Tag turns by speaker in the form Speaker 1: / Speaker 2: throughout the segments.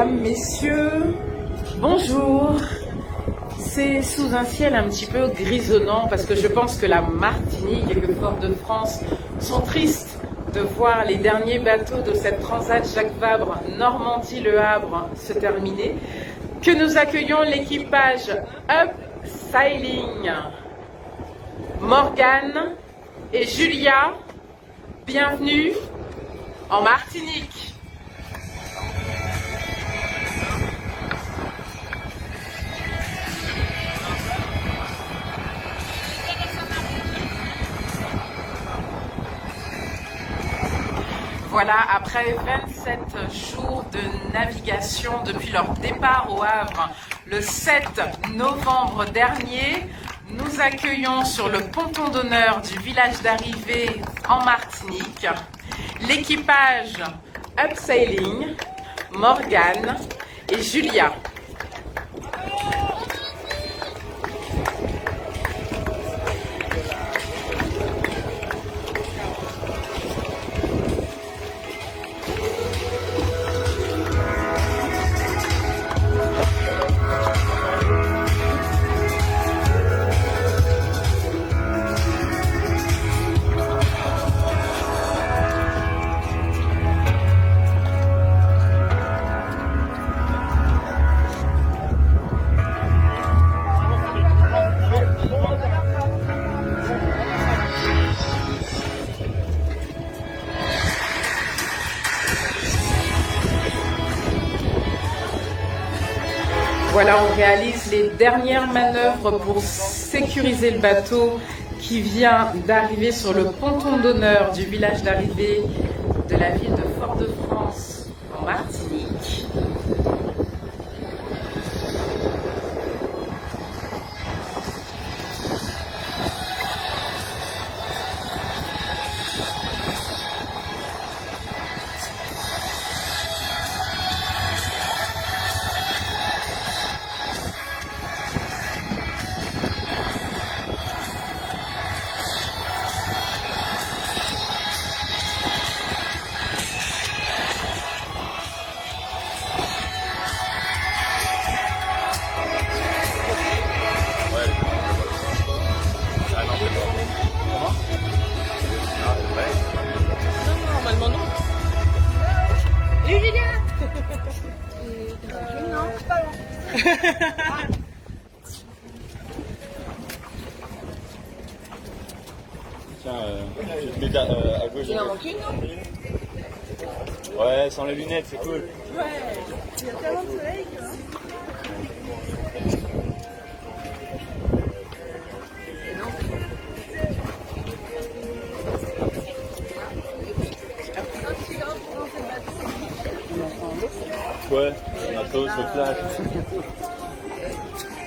Speaker 1: Mesdames, messieurs, bonjour. C'est sous un ciel un petit peu grisonnant parce que je pense que la Martinique et le Fort-de-France sont tristes de voir les derniers bateaux de cette Transat Jacques Vabre Normandie-Le Havre se terminer, que nous accueillons l'équipage Up Sailing. Morgane et Julia, bienvenue en Martinique. Voilà, après 27 jours de navigation depuis leur départ au Havre le 7 novembre dernier, nous accueillons sur le ponton d'honneur du village d'arrivée en Martinique l'équipage Up Sailing, Morgane et Julia. Voilà, on réalise les dernières manœuvres pour sécuriser le bateau qui vient d'arriver sur le ponton d'honneur du village d'arrivée de la ville de Fort-de-France en Martinique.
Speaker 2: Tiens, je te mets à gauche.
Speaker 3: Il en manque une, non?
Speaker 2: Ouais, sans les lunettes, c'est cool.
Speaker 3: Ouais, il y a tellement de soleil que...
Speaker 2: Ouais, on a tous au flash.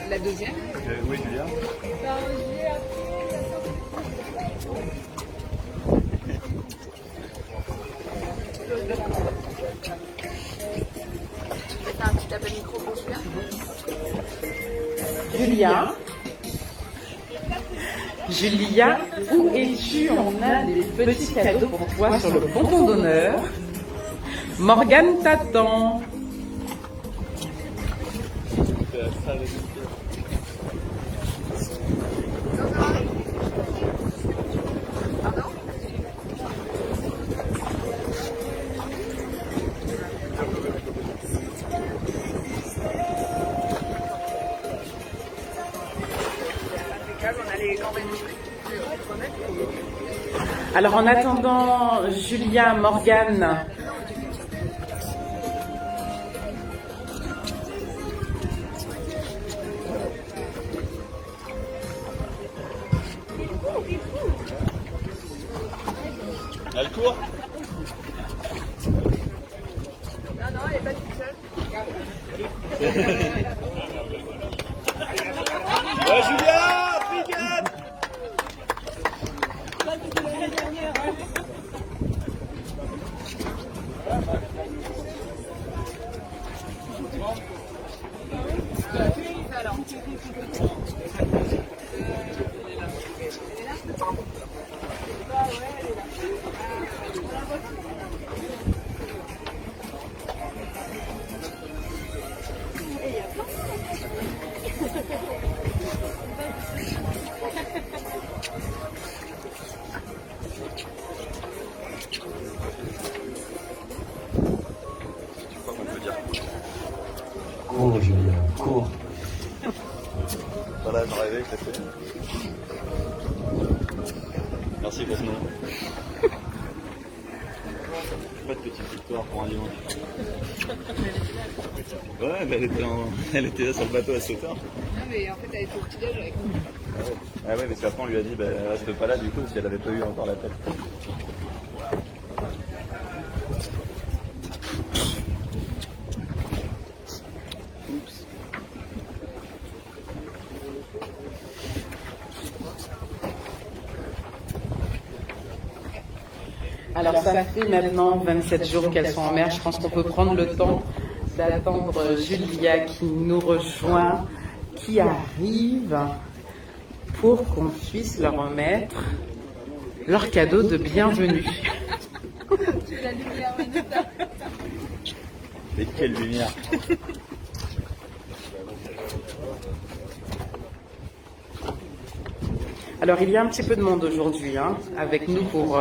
Speaker 3: La deuxième?
Speaker 2: Oui, Julia.
Speaker 3: Un petit appel micro pour celui-là.
Speaker 1: Julia, Julia, où es-tu? On a des petits cadeaux pour toi sur le ponton d'honneur. Morgane t'attend. Alors en attendant, Julia, Morgane,
Speaker 2: Elle court?
Speaker 3: Non, elle est pas toute seule.
Speaker 2: Ouais, Julia, brigade! Tu crois qu'on peut dire?
Speaker 4: Cours, Julien, cours.
Speaker 2: Voilà, j'en rêvais, je l'ai fait. Merci pour ce nom. Pas de petite victoire pour un dimanche. Ouais, mais elle était là sur le bateau à cette heure.
Speaker 3: Non, mais en fait, elle était au petit-déj avec nous.
Speaker 2: Ah ouais, parce qu'après on lui a dit, bah, elle reste pas là du coup, si elle avait pas eu encore la tête.
Speaker 1: Alors ça fait maintenant 27 jours qu'elles sont en mer. Je pense qu'on peut prendre le temps d'attendre Julia qui nous rejoint, qui arrive pour qu'on puisse leur remettre leur cadeau de bienvenue.
Speaker 3: Tu veux la lumière, Vanessa?
Speaker 2: Mais quelle lumière!
Speaker 1: Alors il y a un petit peu de monde aujourd'hui avec nous pour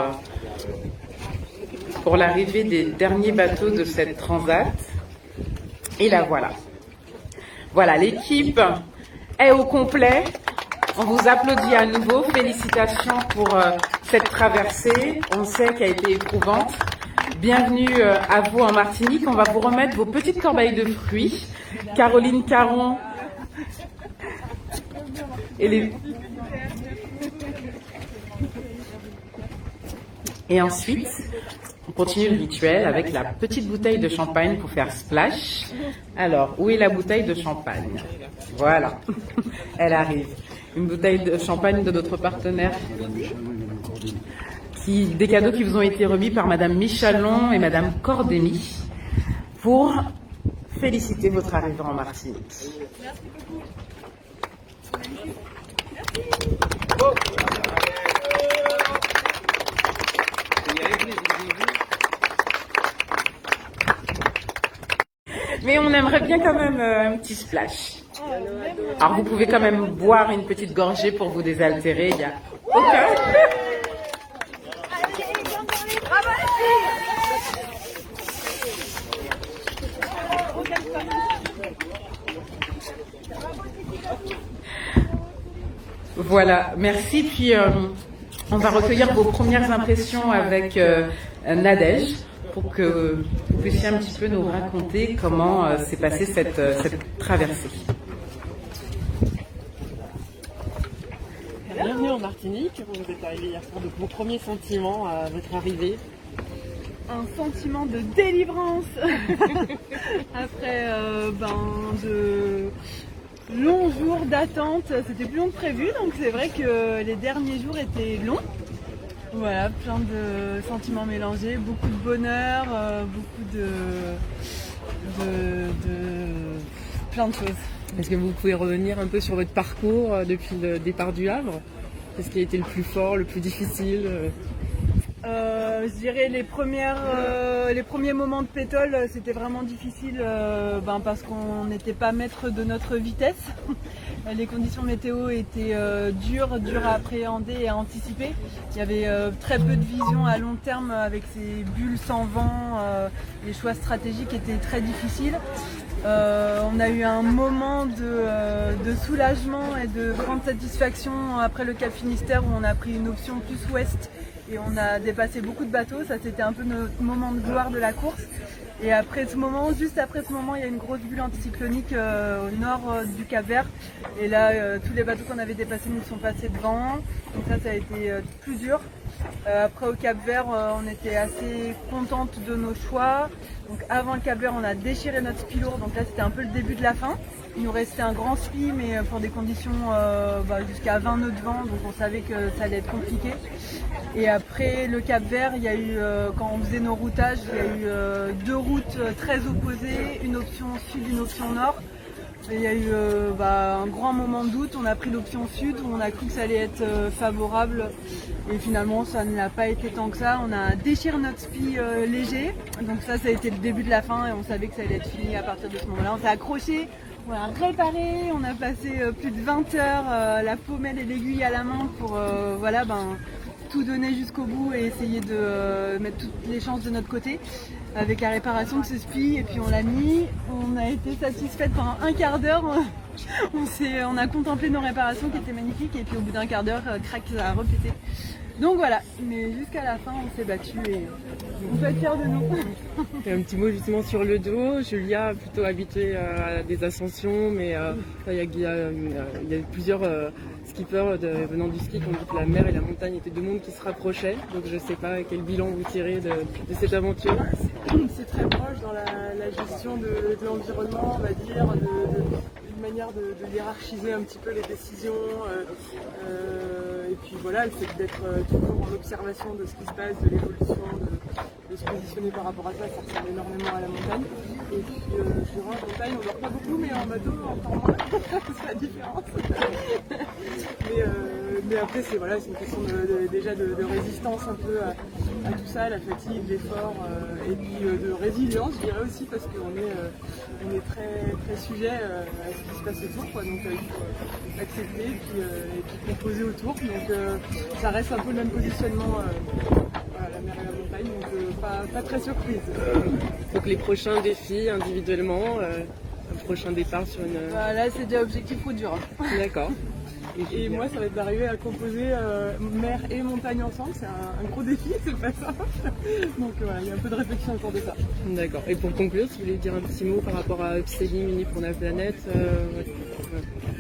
Speaker 1: l'arrivée des derniers bateaux de cette transat. Et là voilà. Voilà, l'équipe est au complet. On vous applaudit à nouveau. Félicitations pour cette traversée. On sait qu'elle a été éprouvante. Bienvenue à vous en Martinique. On va vous remettre vos petites corbeilles de fruits. Caroline Caron et ensuite, on continue le rituel avec la petite bouteille de champagne pour faire splash. Alors, où est la bouteille de champagne? Voilà, elle arrive. Une bouteille de champagne de notre partenaire. Des cadeaux qui vous ont été remis par Madame Michalon et Madame Cordémy pour féliciter votre arrivée en Martinique.
Speaker 3: Merci beaucoup.
Speaker 1: Mais on aimerait bien quand même un petit splash. Alors vous pouvez quand même boire une petite gorgée pour vous désaltérer. Il y a aucun... Voilà, merci. Puis on va recueillir vos premières impressions avec Nadège pour que vous puissiez un petit peu nous raconter comment s'est passée cette traversée.
Speaker 5: Bienvenue en Martinique, vous êtes arrivé hier soir, donc vos premiers sentiments à votre arrivée?
Speaker 3: Un sentiment de délivrance après de longs jours d'attente. C'était plus long que prévu, donc c'est vrai que les derniers jours étaient longs. Voilà, plein de sentiments mélangés, beaucoup de bonheur, beaucoup de plein de choses.
Speaker 5: Est-ce que vous pouvez revenir un peu sur votre parcours depuis le départ du Havre? Qu'est-ce qui a été le plus fort, le plus difficile?
Speaker 3: Je dirais les premiers moments de pétole, c'était vraiment difficile parce qu'on n'était pas maître de notre vitesse. Les conditions météo étaient dures à appréhender et à anticiper. Il y avait très peu de vision à long terme avec ces bulles sans vent. Les choix stratégiques étaient très difficiles. On a eu un moment de soulagement et de grande satisfaction après le Cap Finistère où on a pris une option plus ouest et on a dépassé beaucoup de bateaux. Ça, c'était un peu notre moment de gloire de la course. Et juste après ce moment, il y a une grosse bulle anticyclonique au nord du Cap-Vert. Et là, tous les bateaux qu'on avait dépassés nous sont passés devant. Donc ça a été plus dur. Après au Cap-Vert, on était assez contente de nos choix. Donc avant le Cap-Vert, on a déchiré notre spi lourd. Donc là, c'était un peu le début de la fin. Il nous restait un grand spi, mais pour des conditions jusqu'à 20 nœuds de vent. Donc on savait que ça allait être compliqué. Et après le Cap-Vert, il y a eu, quand on faisait nos routages, il y a eu deux routes très opposées, une option sud, une option nord. Et il y a eu un grand moment de doute, on a pris l'option sud où on a cru que ça allait être favorable et finalement ça ne l'a pas été tant que ça. On a déchiré notre spi léger, donc ça a été le début de la fin et on savait que ça allait être fini à partir de ce moment-là. On s'est accroché, on a réparé, on a passé plus de 20 heures la pommelle et l'aiguille à la main pour tout donner jusqu'au bout et essayer de mettre toutes les chances de notre côté avec la réparation de ce SPI, et puis on l'a mis, on a été satisfaite pendant un quart d'heure, on a contemplé nos réparations qui étaient magnifiques, et puis au bout d'un quart d'heure, crac, ça a repété. Donc voilà, mais jusqu'à la fin on s'est battu et on peut être fiers de nous.
Speaker 5: Et un petit mot justement sur le dos. Julia, plutôt habituée à des ascensions, mais il y a plusieurs skippers venant du ski qui ont dit que la mer et la montagne étaient deux mondes qui se rapprochaient. Donc je ne sais pas quel bilan vous tirez de cette aventure.
Speaker 6: C'est très proche dans la gestion de l'environnement, on va dire, une manière de hiérarchiser un petit peu les décisions. Et puis voilà, c'est d'être toujours en observation de ce qui se passe, de l'évolution, de se positionner par rapport à ça, ça ressemble énormément à la montagne. Et puis je dirais en montagne, on dort pas beaucoup, mais en bateau encore moins, c'est la différence. Mais après c'est une question déjà de résistance un peu à tout ça, la fatigue, l'effort, et puis de résilience je dirais aussi, parce qu'on est très, très sujet à ce qui se passe autour, quoi. Donc il faut accepter et puis composer autour, donc ça reste un peu le même positionnement, la mer et la montagne, donc pas très surprise.
Speaker 5: Donc les prochains défis individuellement, un prochain départ sur une...
Speaker 3: Là c'est déjà objectif route dure.
Speaker 5: D'accord.
Speaker 6: Et moi, ça va être d'arriver à composer mer et montagne ensemble. C'est un gros défi, c'est pas simple. Donc voilà, il y a un peu de réflexion autour de ça.
Speaker 5: D'accord. Et pour conclure, si vous voulez dire un petit mot par rapport à Upselling, Unis pour la planète.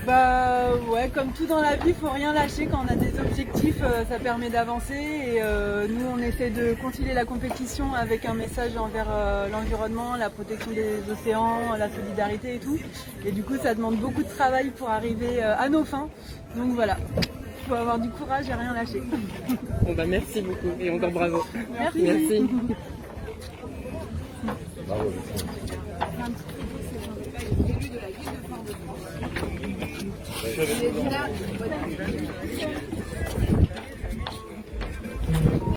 Speaker 3: Bah ouais, comme tout dans la vie, il faut rien lâcher. Quand on a des objectifs, ça permet d'avancer. Et nous, on essaie de concilier la compétition avec un message envers l'environnement, la protection des océans, la solidarité et tout. Et du coup, ça demande beaucoup de travail pour arriver à nos fins. Donc voilà, il faut avoir du courage et rien lâcher.
Speaker 5: Bon bah merci beaucoup et encore bravo.
Speaker 3: Merci.
Speaker 5: Merci.
Speaker 4: Bravo.
Speaker 7: Il est là.